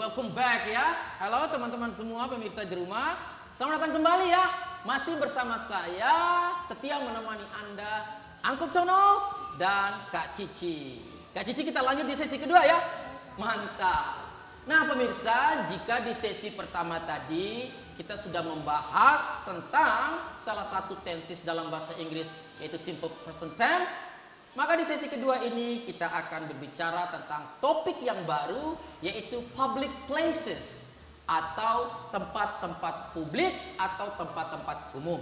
welcome back ya. Halo teman-teman semua pemirsa di rumah. Selamat datang kembali ya. Masih bersama saya, setia menemani Anda, Uncle Tono dan Kak Cici. Kak Cici, kita lanjut di sesi kedua ya. Mantap. Nah pemirsa, jika di sesi pertama tadi kita sudah membahas tentang salah satu tenses dalam bahasa Inggris, yaitu simple present tense. Maka di sesi kedua ini kita akan berbicara tentang topik yang baru, yaitu public places atau tempat-tempat publik atau tempat-tempat umum.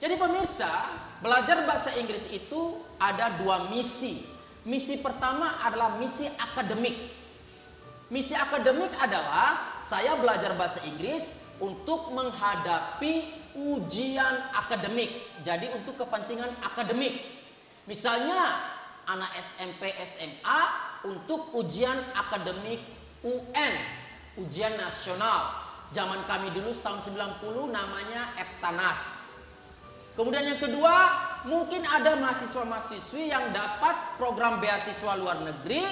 Jadi pemirsa, belajar bahasa Inggris itu ada dua misi. Misi pertama adalah misi akademik. Misi akademik adalah saya belajar bahasa Inggris untuk menghadapi ujian akademik. Jadi untuk kepentingan akademik. Misalnya anak SMP, SMA untuk ujian akademik UN, ujian nasional. Zaman kami dulu tahun 90 namanya Eptanas. Kemudian yang kedua, mungkin ada mahasiswa-mahasiswi yang dapat program beasiswa luar negeri,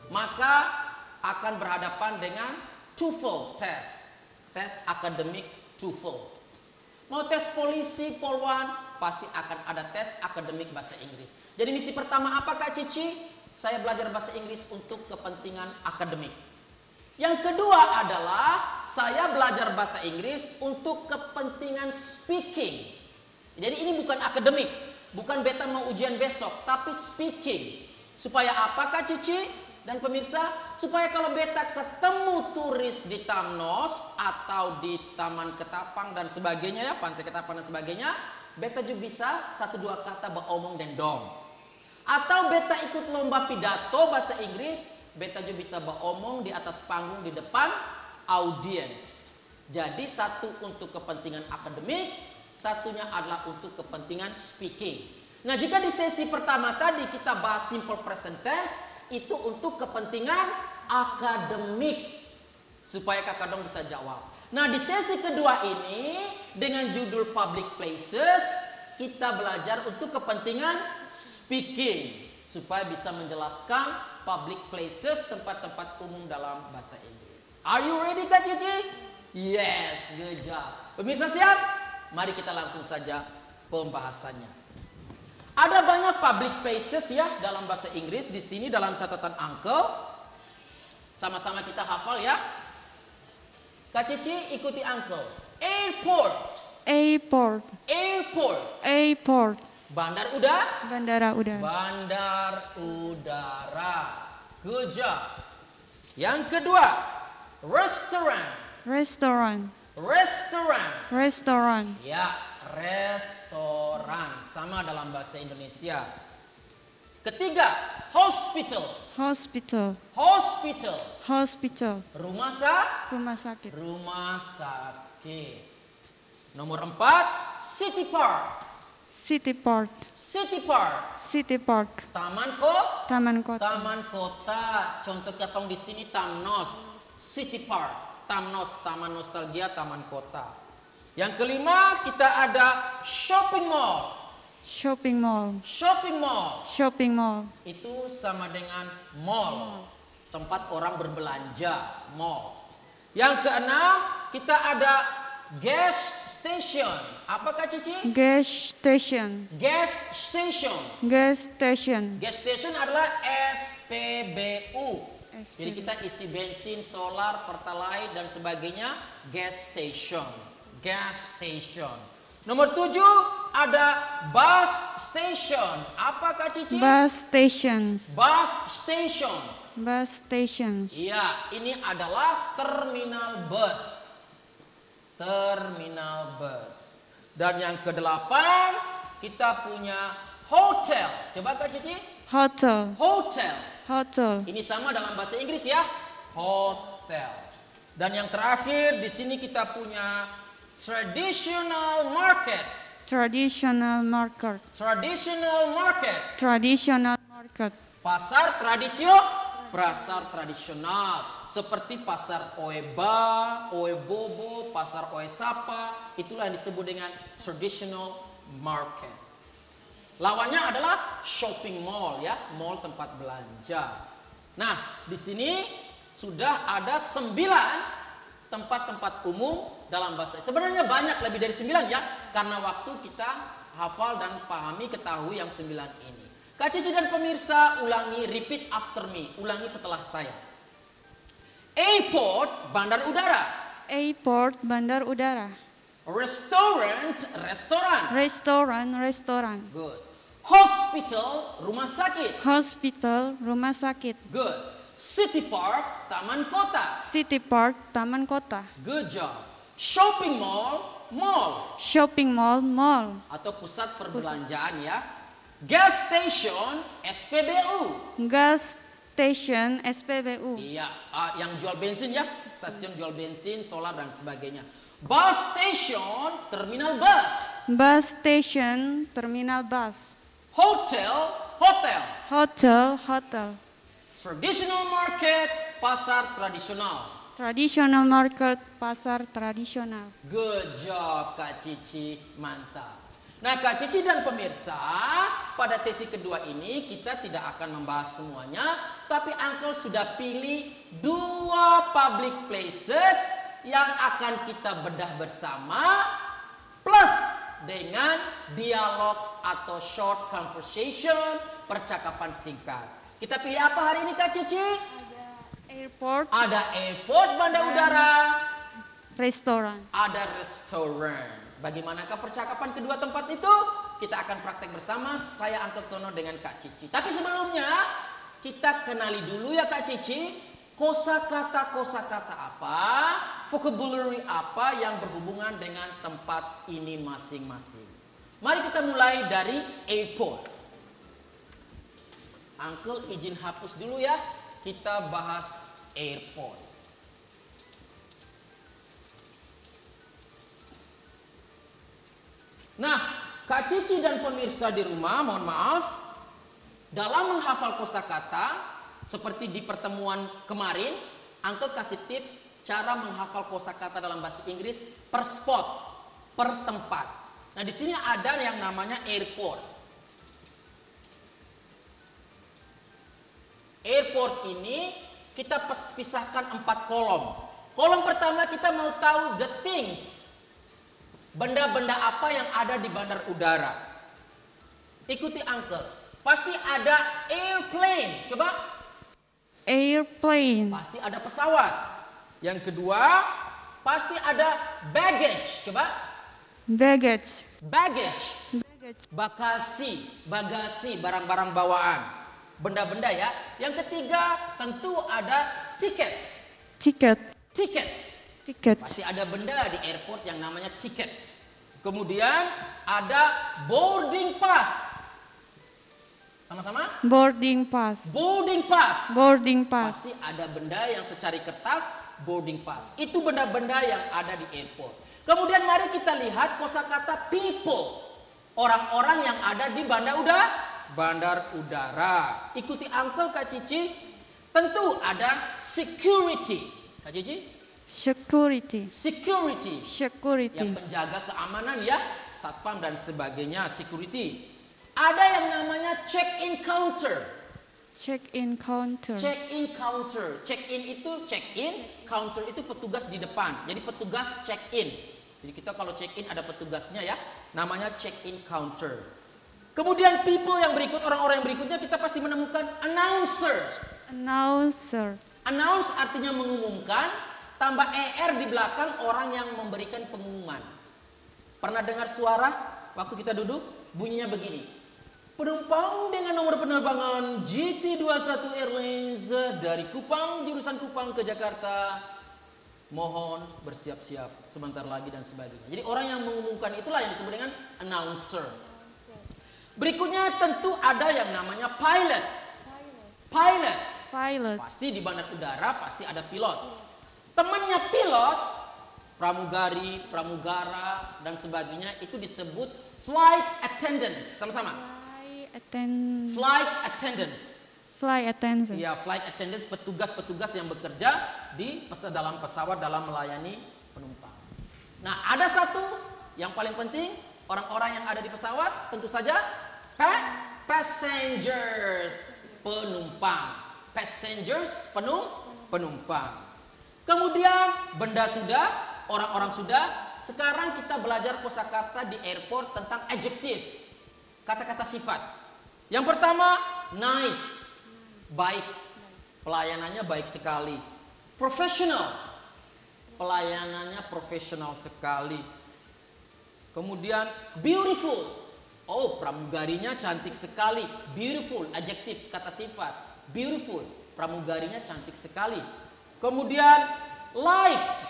maka akan berhadapan dengan TOEFL test, tes akademik TOEFL. Mau tes polisi, polwan, pasti akan ada tes akademik bahasa Inggris. Jadi misi pertama apa Kak Cici? Saya belajar bahasa Inggris untuk kepentingan akademik. Yang kedua adalah saya belajar bahasa Inggris untuk kepentingan speaking. Jadi ini bukan akademik, bukan beta mau ujian besok, tapi speaking. Supaya apa Kak Cici dan pemirsa? Supaya kalau beta ketemu turis di Tamnos atau di Taman Ketapang dan sebagainya ya, Pantai Ketapang dan sebagainya, beta juga bisa satu dua kata beromong dendong. Atau beta ikut lomba pidato bahasa Inggris, beta juga bisa beromong di atas panggung di depan audiens. Jadi satu untuk kepentingan akademik, satunya adalah untuk kepentingan speaking. Nah jika di sesi pertama tadi kita bahas simple present tense, itu untuk kepentingan akademik. Supaya kakak dong bisa jawab. Nah di sesi kedua ini dengan judul public places, kita belajar untuk kepentingan speaking, supaya bisa menjelaskan public places, tempat-tempat umum dalam bahasa Inggris. Are you ready Kak Cici? Yes, good job. Pemirsa siap? Mari kita langsung saja pembahasannya. Ada banyak public places ya dalam bahasa Inggris. Di sini dalam catatan Uncle, sama-sama kita hafal ya. Kak Cici ikuti Uncle. Airport. Airport. Airport. Airport. Bandar udara. Bandara udara. Bandar udara. Good job. Yang kedua, restaurant. Restaurant. Restaurant. Restaurant. Ya, restoran. Sama dalam bahasa Indonesia. Ketiga, hospital. Hospital. Hospital. Hospital. Rumah sakit. Rumah sakit. Nomor 4, city park. City park. City park. City park. Taman kota. Taman kota. Contohnya tong di sini Tamnos. City park. Tamnos, taman nostalgia, taman kota. Yang kelima kita ada shopping mall. Shopping mall. Shopping mall. Shopping mall. Itu sama dengan mall. Tempat orang berbelanja, mall. Yang keenam kita ada gas station. Apa Kak Cici? Gas station. Gas station. Gas station. Gas station adalah SPBU. Jadi kita isi bensin, solar, pertalite dan sebagainya. Gas station. Gas station. Nomor 7 ada bus station. Apa Kak Cici? Bus stations. Bus station. Bus stations. Iya, ini adalah terminal bus. Terminal bus. Dan yang kedelapan kita punya hotel. Coba Kak Cici. Hotel. Hotel. Hotel. Ini sama dalam bahasa Inggris ya. Hotel. Dan yang terakhir di sini kita punya traditional market. Traditional market. Traditional market. Traditional market. Pasar tradisional seperti pasar Oeba, Oebobo, pasar Oesapa, itulah yang disebut dengan traditional market. Lawannya adalah shopping mall ya, mall tempat belanja. Nah, di sini sudah ada 9 tempat-tempat umum dalam bahasa. Sebenarnya banyak, lebih dari 9 ya, karena waktu kita hafal dan pahami, ketahui yang 9 ini. Kak Cici dan pemirsa ulangi, repeat after me, ulangi setelah saya. Airport, bandar udara. Airport, bandar udara. Restaurant, restoran. Restoran, restoran. Good. Hospital, rumah sakit. Hospital, rumah sakit. Good. City park, taman kota. City park, taman kota. Good job. Shopping mall, mall. Shopping mall, mall. Atau pusat perbelanjaan ya. Gas station, SPBU. Gas station, SPBU. Iya, yang jual bensin ya. Stasiun jual bensin, solar dan sebagainya. Bus station, terminal bus. Bus station, terminal bus. Hotel, hotel. Hotel, hotel. Traditional market, pasar tradisional. Traditional market, pasar tradisional. Good job Kak Cici, mantap. Nah Kak Cici dan pemirsa, pada sesi kedua ini kita tidak akan membahas semuanya, tapi Uncle sudah pilih 2 public places yang akan kita bedah bersama, plus dengan dialog atau short conversation, percakapan singkat. Kita pilih apa hari ini Kak Cici? Airport, Ada airport, bandar udara. restoran. Ada restoran. Bagaimanakah percakapan kedua tempat itu? Kita akan praktek bersama, saya Uncle Tono dengan Kak Cici. Tapi sebelumnya, kita kenali dulu ya Kak Cici, kosakata apa, vocabulary apa yang berhubungan dengan tempat ini masing-masing. Mari kita mulai dari airport. Uncle izin hapus dulu ya, kita bahas airport. Nah, Kak Cici dan pemirsa di rumah, mohon maaf, dalam menghafal kosakata seperti di pertemuan kemarin, Uncle kasih tips cara menghafal kosakata dalam bahasa Inggris per spot, per tempat. Nah, di sini ada yang namanya airport. Airport ini kita pisahkan 4 kolom. Kolom pertama kita mau tahu the things. Benda-benda apa yang ada di bandar udara. Ikuti Uncle. Pasti ada airplane. Coba. Airplane. Pasti ada pesawat. Yang kedua, pasti ada baggage. Coba. Baggage. Baggage. Baggage. Bagasi, barang-barang bawaan. Benda-benda ya. Yang ketiga, tentu ada tiket. Ticket. Tiket. Ticket. Pasti ada benda di airport yang namanya tiket. Kemudian ada boarding pass. Sama-sama? Boarding pass. Boarding pass. Boarding pass. Pasti ada benda yang secari kertas, boarding pass. Itu benda-benda yang ada di airport. Kemudian mari kita lihat kosakata people. Orang-orang yang ada di bandar udara. Ikuti Uncle Kak Cici. Tentu ada security. Kak Cici? Security. Security. Security. Yang penjaga keamanan ya, satpam dan sebagainya, security. Ada yang namanya check-in counter. Check-in counter. Check-in counter. Check-in itu check-in, counter itu petugas di depan. Jadi petugas check-in. Jadi kita kalau check-in ada petugasnya ya, namanya check-in counter. Kemudian people yang berikut, orang-orang yang berikutnya kita pasti menemukan announcer. Announcer. Announce artinya mengumumkan, tambah ER di belakang orang yang memberikan pengumuman. Pernah dengar suara waktu kita duduk? Bunyinya begini. Penumpang dengan nomor penerbangan GT21 Airlines dari Kupang, jurusan Kupang ke Jakarta, mohon bersiap-siap sebentar lagi dan sebagainya. Jadi orang yang mengumumkan itulah yang disebut dengan announcer. Berikutnya tentu ada yang namanya pilot. Pilot. Pilot. Pasti di bandar udara pasti ada pilot. Temannya pilot, pramugari, pramugara, dan sebagainya itu disebut flight attendants. Sama-sama. Flight attendants. Flight attendant. Ya, flight attendants, petugas-petugas yang bekerja di dalam pesawat dalam melayani penumpang. Nah, ada satu yang paling penting, orang-orang yang ada di pesawat tentu saja passengers, penumpang. Passengers, penumpang. Kemudian benda sudah, orang-orang sudah. Sekarang kita belajar kosakata di airport tentang adjectives, kata-kata sifat. Yang pertama, nice, baik, pelayanannya baik sekali. Professional, pelayanannya profesional sekali. Kemudian beautiful, oh pramugarinya cantik sekali. Beautiful, adjectives, kata sifat. Beautiful, pramugarinya cantik sekali. Kemudian light,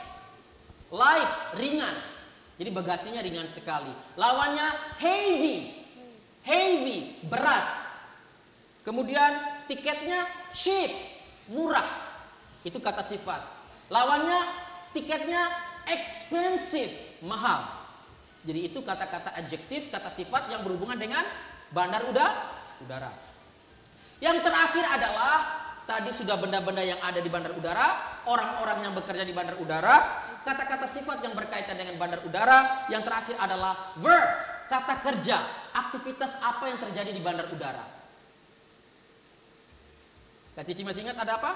ringan. Jadi bagasinya ringan sekali. Lawannya heavy, berat. Kemudian tiketnya cheap, murah. Itu kata sifat. Lawannya tiketnya expensive, mahal. Jadi itu kata-kata adjektif, kata sifat yang berhubungan dengan bandar udara. Yang terakhir adalah tadi sudah benda-benda yang ada di bandar udara, orang-orang yang bekerja di bandar udara, kata-kata sifat yang berkaitan dengan bandar udara. Yang terakhir adalah verbs, kata kerja, aktivitas apa yang terjadi di bandar udara. Kak Cici masih ingat ada apa?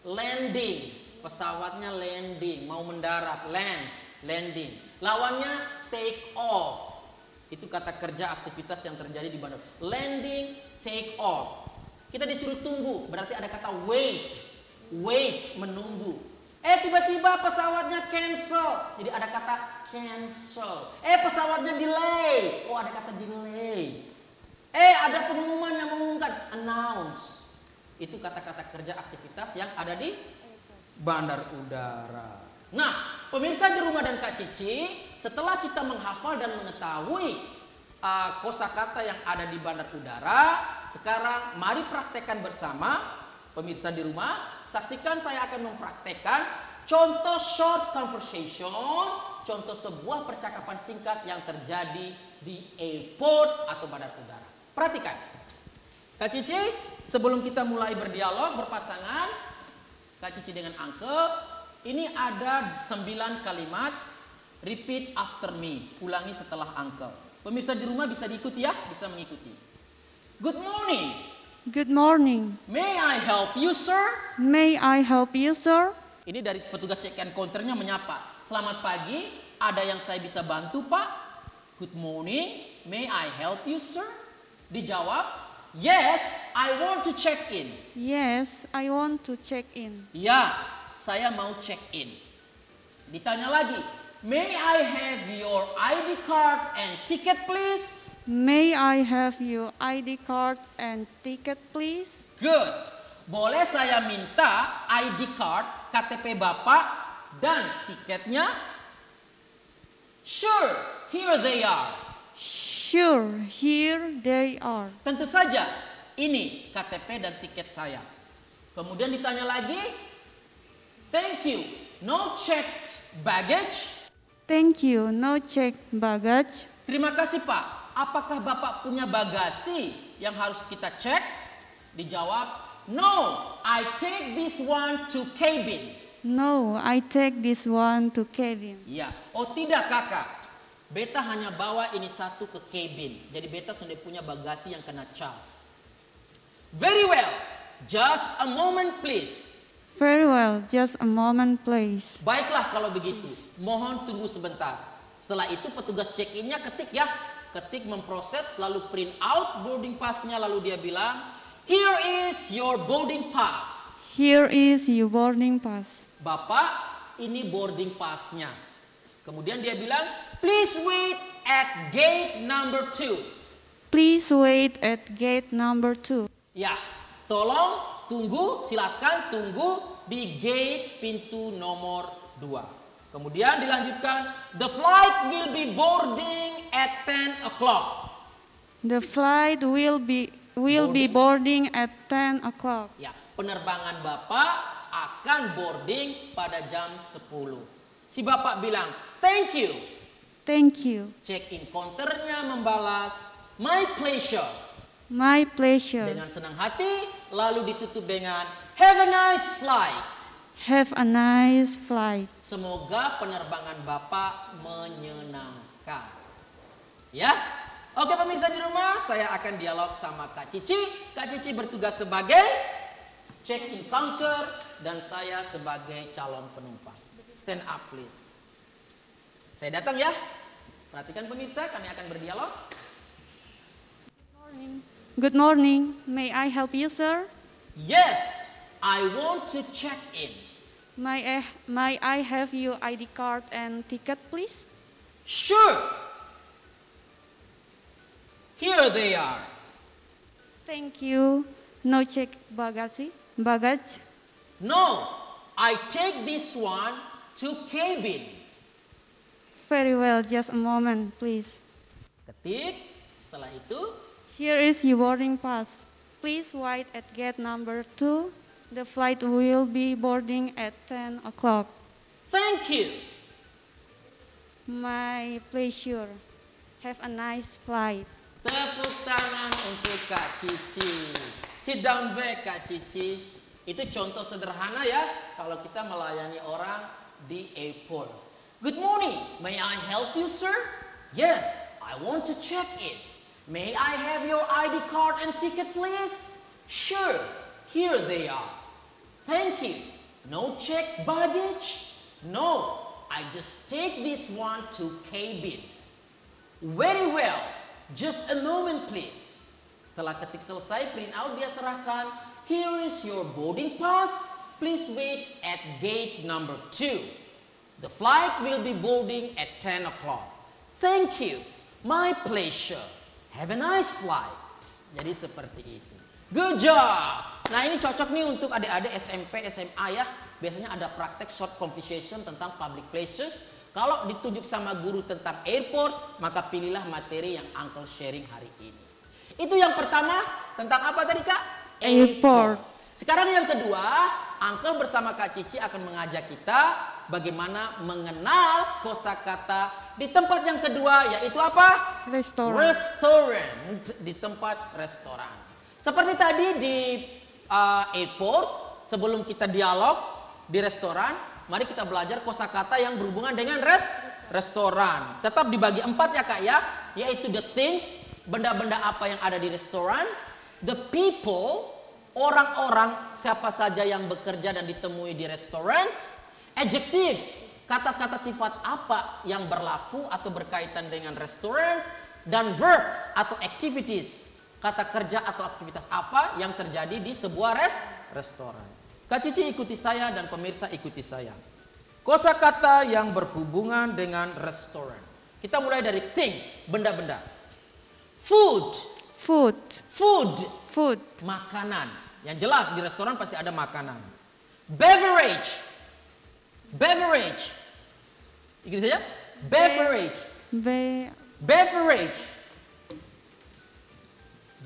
Landing, pesawatnya landing, mau mendarat, landing. Lawannya take off. Itu kata kerja aktivitas yang terjadi di bandar. Landing, take off. Kita disuruh tunggu, berarti ada kata wait, menunggu. Tiba-tiba pesawatnya cancel, jadi ada kata cancel. Pesawatnya delay, ada kata delay. Ada pengumuman yang mengumumkan, announce. Itu kata-kata kerja aktivitas yang ada di bandar udara. Nah, pemirsa di rumah dan Kak Cici, setelah kita menghafal dan mengetahui kosakata yang ada di bandar udara, sekarang mari praktekkan bersama. Pemirsa di rumah, saksikan saya akan mempraktekkan contoh short conversation, contoh sebuah percakapan singkat yang terjadi di airport atau bandar udara. Perhatikan. Kak Cici, sebelum kita mulai berdialog berpasangan, Kak Cici dengan Angke, ini ada 9 kalimat, repeat after me, ulangi setelah Angke. Pemirsa di rumah bisa diikuti ya, bisa mengikuti. Good morning. Good morning. May I help you, sir? May I help you, sir? Ini dari petugas check-in counternya menyapa. Selamat pagi, ada yang saya bisa bantu, Pak? Good morning. May I help you, sir? Dijawab, yes, I want to check in. Yes, I want to check in. Ya, saya mau check in. Ditanya lagi, may I have your ID card and ticket, please? May I have your ID card and ticket, please? Good. Boleh saya minta ID card, KTP Bapak, dan tiketnya? Sure, here they are. Sure, here they are. Tentu saja, ini KTP dan tiket saya. Kemudian ditanya lagi, thank you, no checked baggage. Thank you, no check baggage. Terima kasih Pak, apakah Bapak punya bagasi yang harus kita cek? Dijawab, no, I take this one to cabin. No, I take this one to cabin. Ya, oh tidak kakak. Beta hanya bawa ini satu ke cabin. Jadi beta sudah punya bagasi yang kena cas. Very well, just a moment please. Very well, just a moment please. Baiklah kalau begitu, mohon tunggu sebentar. Setelah itu petugas check-in-nya ketik ya. Ketik memproses, lalu print out boarding pass-nya. Lalu dia bilang, here is your boarding pass. Here is your boarding pass. Bapak, ini boarding pass-nya. Kemudian dia bilang, please wait at gate number 2. Please wait at gate number 2. Ya, tolong tunggu, silakan tunggu di gate pintu nomor 2. Kemudian dilanjutkan, the flight will be boarding at 10 o'clock. The flight will be boarding at 10 o'clock. Ya, penerbangan Bapak akan boarding pada jam 10. Si Bapak bilang, thank you. Thank you. Check-in counternya membalas, my pleasure. My pleasure. Dengan senang hati, lalu ditutup dengan, have a nice flight. Have a nice flight. Semoga penerbangan Bapak menyenangkan. Ya, oke pemirsa di rumah, saya akan dialog sama Kak Cici. Kak Cici bertugas sebagai check-in counter dan saya sebagai calon penumpang. Stand up please. Saya datang ya. Perhatikan pemirsa, kami akan berdialog. Good morning. May I help you, sir? Yes, I want to check in. May I have your ID card and ticket, please? Sure. Here they are. Thank you. No check baggage. No, I take this one to cabin. Very well, just a moment, please. Ketik, setelah itu, Here is your boarding pass. Please wait at gate number 2. The flight will be boarding at 10 o'clock. thank you. My pleasure. Have a nice flight. Tepuk tangan untuk Kak Cici. Sit down back Kak Cici. Itu contoh sederhana ya kalau kita melayani orang di airport. Good morning, may I help you sir? Yes, I want to check in. May I have your ID card and ticket please? Sure, here they are. Thank you. No check baggage? No, I just take this one to cabin. Very well. Just a moment please. Setelah ketik selesai, print out dia serahkan. Here is your boarding pass. Please wait at gate number 2. The flight will be boarding at 10 o'clock. Thank you. My pleasure. Have a nice flight. Jadi seperti itu. Good job. Nah ini cocok nih untuk adik-adik SMP, SMA ya. Biasanya ada praktek short conversation tentang public places. Kalau ditunjuk sama guru tentang airport, maka pilihlah materi yang Uncle sharing hari ini. Itu yang pertama, tentang apa tadi Kak? Airport. Sekarang yang kedua, Uncle bersama Kak Cici akan mengajak kita bagaimana mengenal kosakata di tempat yang kedua, yaitu apa? Restoran. Restaurant, di tempat restoran. Seperti tadi di airport, sebelum kita dialog di restoran, mari kita belajar kosakata yang berhubungan dengan restoran. Tetap dibagi 4 ya Kak ya, yaitu the things, benda-benda apa yang ada di restoran, the people, orang-orang siapa saja yang bekerja dan ditemui di restoran, adjectives, kata-kata sifat apa yang berlaku atau berkaitan dengan restoran, dan verbs atau activities, kata kerja atau aktivitas apa yang terjadi di sebuah restoran. Kak Cici ikuti saya dan pemirsa ikuti saya. Kosakata yang berhubungan dengan restoran. Kita mulai dari things, benda-benda. Food. Food. Food. Food. Makanan. Yang jelas di restoran pasti ada makanan. Beverage. Beverage. Ikuti saja. Beverage. Beverage.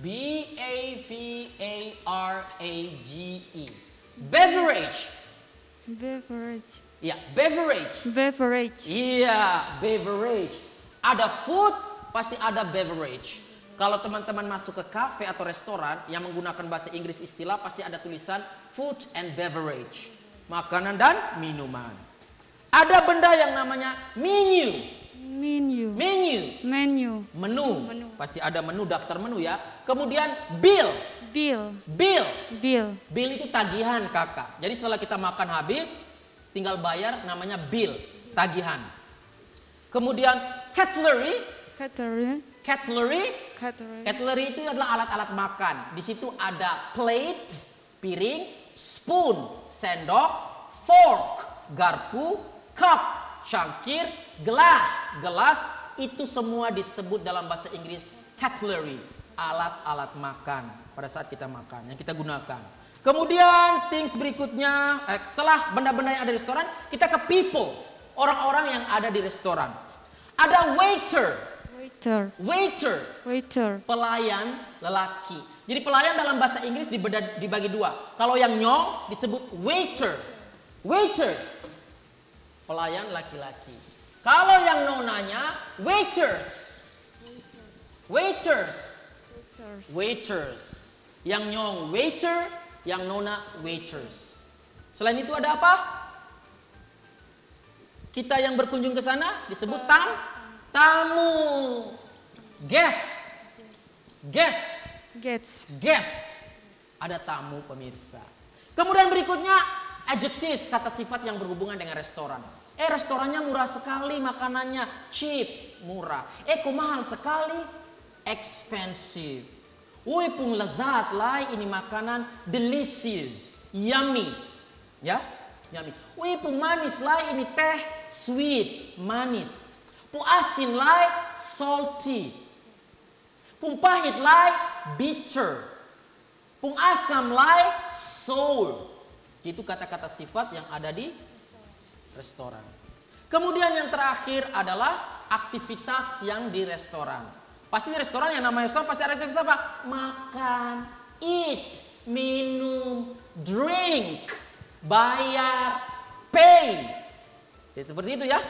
B-A-V-A-R-A-G-E. Beverage. Beverage. Ya, beverage. Beverage. Iya, beverage. Ada food, pasti ada beverage. Kalau teman-teman masuk ke cafe atau restoran yang menggunakan bahasa Inggris istilah, pasti ada tulisan food and beverage. Makanan dan minuman. Ada benda yang namanya menu. Menu. Menu. Menu. Menu. Pasti ada menu, daftar menu ya. Kemudian bill. Bill. Bill. Bill. Bill itu tagihan kakak. Jadi setelah kita makan habis, tinggal bayar, namanya bill, tagihan. Kemudian cutlery. Cutlery. Cutlery. Cutlery. Cutlery itu adalah alat-alat makan. Di situ ada plate, piring, spoon, sendok, fork, garpu, cup, cangkir, gelas. Gelas itu semua disebut dalam bahasa Inggris cutlery, alat-alat makan pada saat kita makan yang kita gunakan. Kemudian things berikutnya, setelah benda-benda yang ada di restoran, kita ke people, orang-orang yang ada di restoran. Ada waiter. Waiter. Waiter. Waiter. Pelayan lelaki. Jadi pelayan dalam bahasa Inggris dibagi 2. Kalau yang nyong disebut waiter. Waiter. Pelayan laki-laki. Kalau yang nonanya waiters. Waiters. Waiters. Yang nyong waiter, yang nona waiters. Selain itu ada apa? Kita yang berkunjung ke sana disebut tamu. Guest. Guest. Guests. Guest. Ada tamu pemirsa. Kemudian berikutnya adjectives, kata sifat yang berhubungan dengan restoran. Restorannya murah sekali, makanannya cheap, murah. Kok mahal sekali, expensive. Woi pun lezat lah ini makanan, delicious, yummy. Ya, yummy. Woi pun manis lah ini teh, sweet, manis. Pun asin lah, salty. Pun pahit lah, bitter. Pun asam lah, sour. Itu kata-kata sifat yang ada di restoran. Kemudian yang terakhir adalah aktivitas yang di restoran. Pasti di restoran yang namanya restoran pasti ada aktivitas apa? Makan, eat, minum, drink, bayar, pay. Ya, seperti itu ya.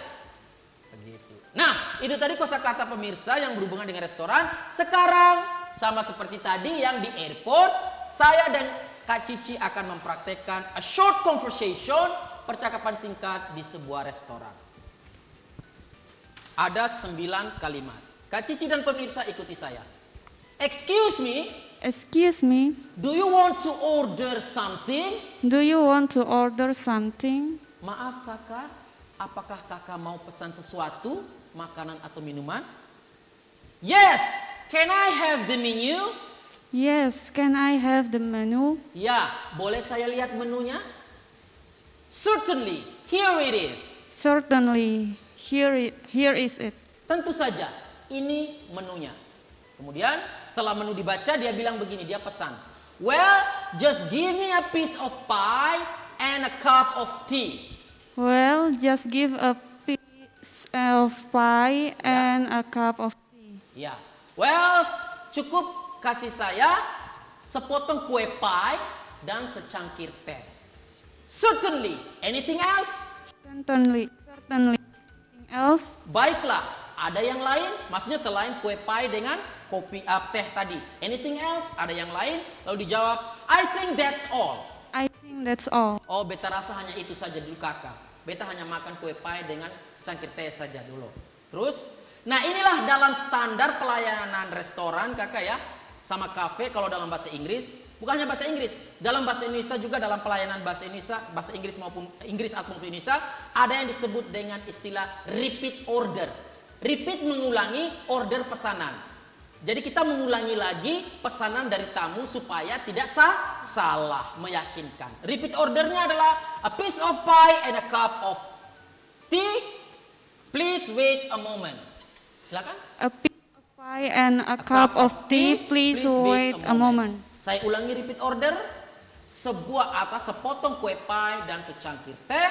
Begitu. Nah, itu tadi kosakata pemirsa yang berhubungan dengan restoran. Sekarang sama seperti tadi yang di airport, saya dan Kak Cici akan mempraktekkan a short conversation, percakapan singkat di sebuah restoran. Ada 9 kalimat. Kak Cici dan pemirsa ikuti saya. Excuse me. Excuse me, Do you want to order something? do you want to order something? Maaf kakak, apakah kakak mau pesan sesuatu, makanan atau minuman? Yes, can I have the menu? Yes, can I have the menu? Ya, boleh saya lihat menunya? Certainly, here it is. Certainly, here is it. Tentu saja, ini menunya. Kemudian setelah menu dibaca dia bilang begini, dia pesan. Well, just give me a piece of pie and a cup of tea. Well, just give a piece of pie and a cup of tea. Ya, well, cukup kasih saya sepotong kue pie dan secangkir teh. Certainly, anything else? Certainly. Anything else? Baiklah, ada yang lain? Maksudnya selain kue pie dengan kopi teh tadi. Anything else? Ada yang lain? Lalu dijawab, I think that's all. I think that's all. Oh, beta rasa hanya itu saja dulu kakak. Beta hanya makan kue pie dengan secangkir teh saja dulu. Terus, nah inilah dalam standar pelayanan restoran kakak ya. Sama kafe kalau dalam bahasa Inggris. Bukan hanya bahasa Inggris, dalam bahasa Indonesia juga dalam pelayanan bahasa Indonesia, bahasa Inggris maupun Inggris ataupun Indonesia, ada yang disebut dengan istilah repeat order. Repeat mengulangi order pesanan. Jadi kita mengulangi lagi pesanan dari tamu supaya tidak salah, meyakinkan. Repeat ordernya adalah a piece of pie and a cup of tea. Please wait a moment. Silakan. A piece of pie and a cup of tea. Please wait a moment. Saya ulangi repeat order. Sepotong kue pie dan secangkir teh.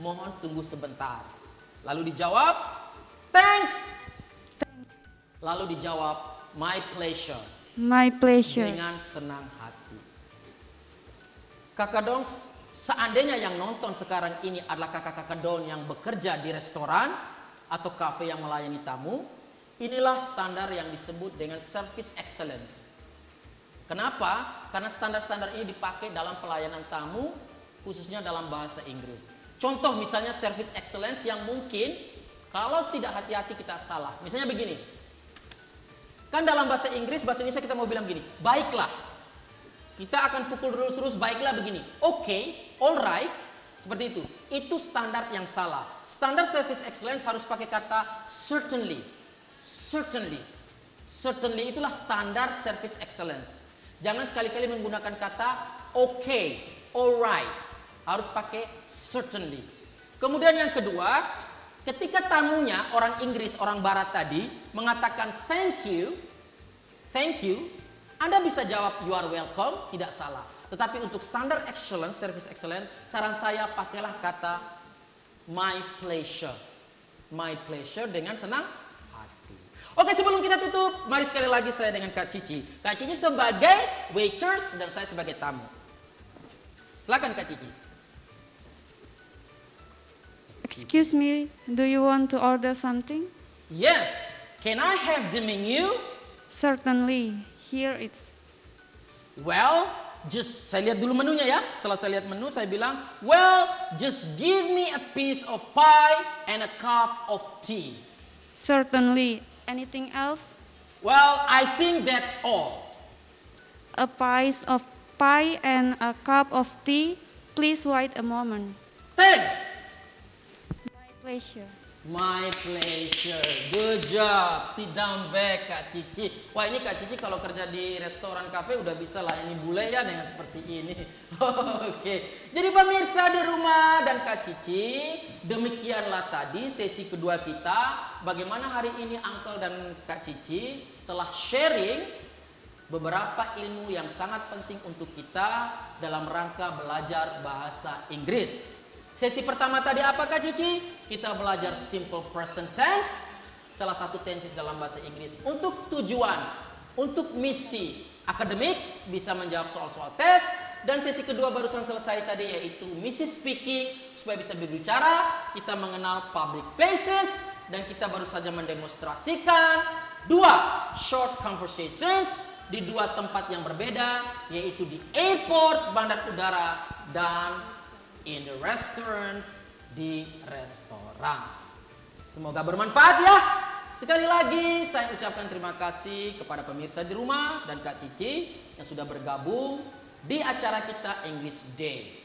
Mohon tunggu sebentar. Lalu dijawab, thanks. Lalu dijawab, my pleasure. My pleasure. Dengan senang hati. Kakak Dong, seandainya yang nonton sekarang ini adalah kakak-kakak Dong yang bekerja di restoran atau kafe yang melayani tamu, inilah standar yang disebut dengan service excellence. Kenapa? Karena standar-standar ini dipakai dalam pelayanan tamu, khususnya dalam bahasa Inggris. Contoh misalnya service excellence yang mungkin kalau tidak hati-hati kita salah. Misalnya begini, kan dalam bahasa Inggris, bahasa Indonesia kita mau bilang begini, baiklah. Kita akan pukul terus baiklah begini. Okay, alright, seperti itu. Itu standar yang salah. Standar service excellence harus pakai kata certainly. Certainly. Certainly itulah standar service excellence. Jangan sekali-kali menggunakan kata okay, alright. Harus pakai certainly. Kemudian yang kedua, ketika tamunya orang Inggris, orang Barat tadi mengatakan thank you, Anda bisa jawab you are welcome, tidak salah. Tetapi untuk standar excellence, service excellence, saran saya pakailah kata my pleasure. My pleasure dengan senang hati. Oke, sebelum kita tutup, mari sekali lagi saya dengan Kak Cici. Kak Cici sebagai waitress dan saya sebagai tamu. Silakan Kak Cici. Excuse me, do you want to order something? Yes, can I have the menu? Certainly, here it's. Well, saya lihat dulu menunya ya. Setelah saya lihat menu, saya bilang, well, just give me a piece of pie and a cup of tea. Certainly. Anything else? Well, I think that's all. A piece of pie and a cup of tea. Please wait a moment. Thanks. My pleasure. My pleasure. Good job. Sit down back, Kak Cici. Wah, ini Kak Cici kalau kerja di restoran kafe udah bisa lah ini bule ya dengan seperti ini. Oke. Jadi pemirsa di rumah dan Kak Cici, demikianlah tadi sesi kedua kita. Bagaimana hari ini Uncle dan Kak Cici telah sharing beberapa ilmu yang sangat penting untuk kita dalam rangka belajar bahasa Inggris. Sesi pertama tadi apa Kak Cici? Kita belajar simple present tense, salah satu tenses dalam bahasa Inggris untuk tujuan, untuk misi akademik, bisa menjawab soal-soal tes. Dan sesi kedua barusan selesai tadi yaitu misi speaking, supaya bisa berbicara, kita mengenal public places, dan kita baru saja mendemonstrasikan 2 short conversations di 2 tempat yang berbeda, yaitu di airport, bandar udara, dan in the restaurant, di restoran. Semoga bermanfaat ya. Sekali lagi saya ucapkan terima kasih kepada pemirsa di rumah dan Kak Cici yang sudah bergabung di acara kita English Day.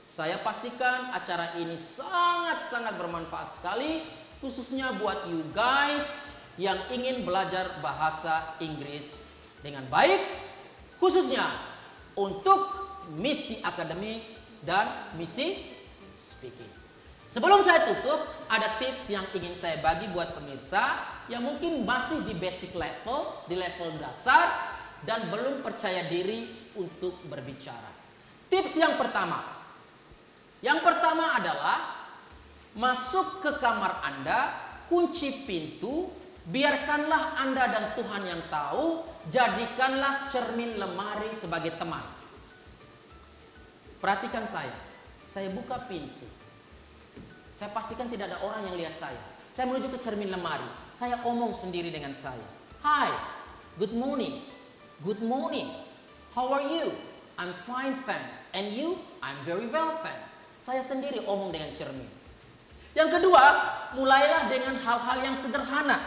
Saya pastikan acara ini sangat-sangat bermanfaat sekali, khususnya buat you guys yang ingin belajar bahasa Inggris dengan baik, khususnya untuk misi akademik dan misi speaking. Sebelum saya tutup, ada tips yang ingin saya bagi buat pemirsa yang mungkin masih di basic level, di level dasar, dan belum percaya diri untuk berbicara. Tips yang pertama. Yang pertama adalah masuk ke kamar Anda, kunci pintu, biarkanlah Anda dan Tuhan yang tahu, jadikanlah cermin lemari sebagai teman. Perhatikan saya buka pintu. Saya pastikan tidak ada orang yang lihat saya. Saya menuju ke cermin lemari. Saya omong sendiri dengan saya. Hi, good morning. Good morning. How are you? I'm fine, thanks. And you? I'm very well, thanks. Saya sendiri omong dengan cermin. Yang kedua, mulailah dengan hal-hal yang sederhana.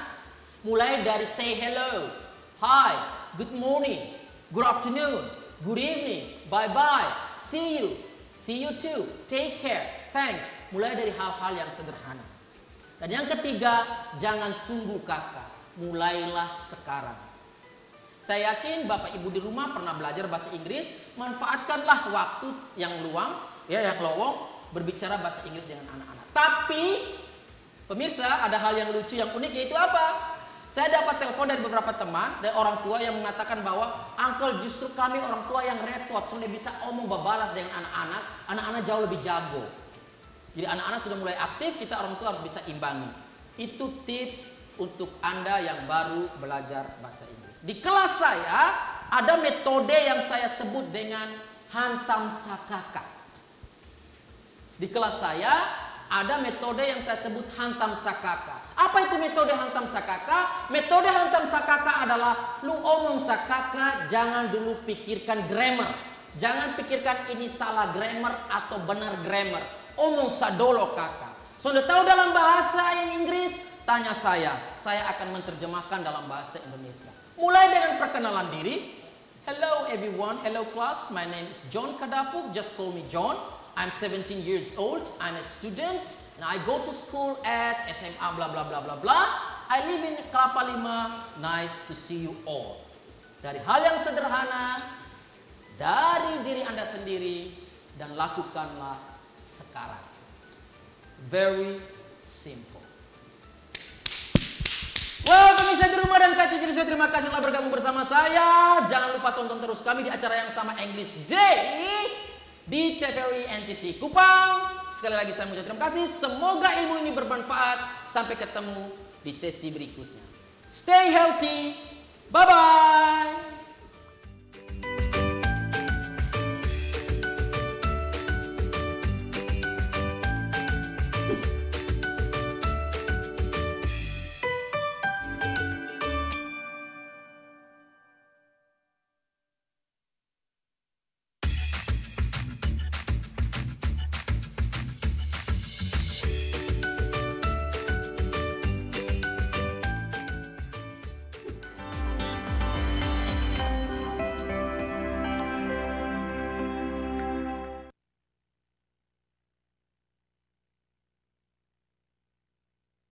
Mulai dari say hello. Hi, good morning. Good afternoon. Good evening. Bye-bye. See you. See you too. Take care. Thanks. Mulai dari hal-hal yang sederhana. Dan yang ketiga, jangan tunggu kakak. Mulailah sekarang. Saya yakin Bapak Ibu di rumah pernah belajar bahasa Inggris. Manfaatkanlah waktu yang luang, yang lowong, berbicara bahasa Inggris dengan anak-anak. Tapi, pemirsa, ada hal yang lucu, yang unik, yaitu apa? Saya dapat telepon dari beberapa teman dan orang tua yang mengatakan bahwa Uncle, justru kami orang tua yang repot, soalnya bisa omong babalas dengan anak-anak. Anak-anak jauh lebih jago. Jadi anak-anak sudah mulai aktif, kita orang tua harus bisa imbangi. Itu tips untuk Anda yang baru belajar bahasa Inggris. Di kelas saya ada metode yang saya sebut dengan hantam sakaka. Di kelas saya ada metode yang saya sebut hantam sakaka. Apa itu metode hantam sakaka? Metode hantam sakaka adalah lu omong sakaka, jangan dulu pikirkan grammar. Jangan pikirkan ini salah grammar atau benar grammar. Omong sadolo kakak. Sudah tahu dalam bahasa Inggris? Tanya saya akan menerjemahkan dalam bahasa Indonesia. Mulai dengan perkenalan diri. Hello everyone, hello class, my name is John Kadafuk, just call me John. I'm 17 years old, I'm a student, and I go to school at SMA blah blah blah blah blah. I live in Kelapa Lima, nice to see you all. Dari hal yang sederhana, dari diri Anda sendiri, dan lakukanlah sekarang. Very simple. Well, pemirsa di rumah dan Kak Cici, terima kasih telah bergabung bersama saya. Jangan lupa tonton terus kami di acara yang sama English Day di TVRI NTT Kupang. Sekali lagi saya mengucapkan terima kasih. Semoga ilmu ini bermanfaat. Sampai ketemu di sesi berikutnya. Stay healthy. Bye-bye.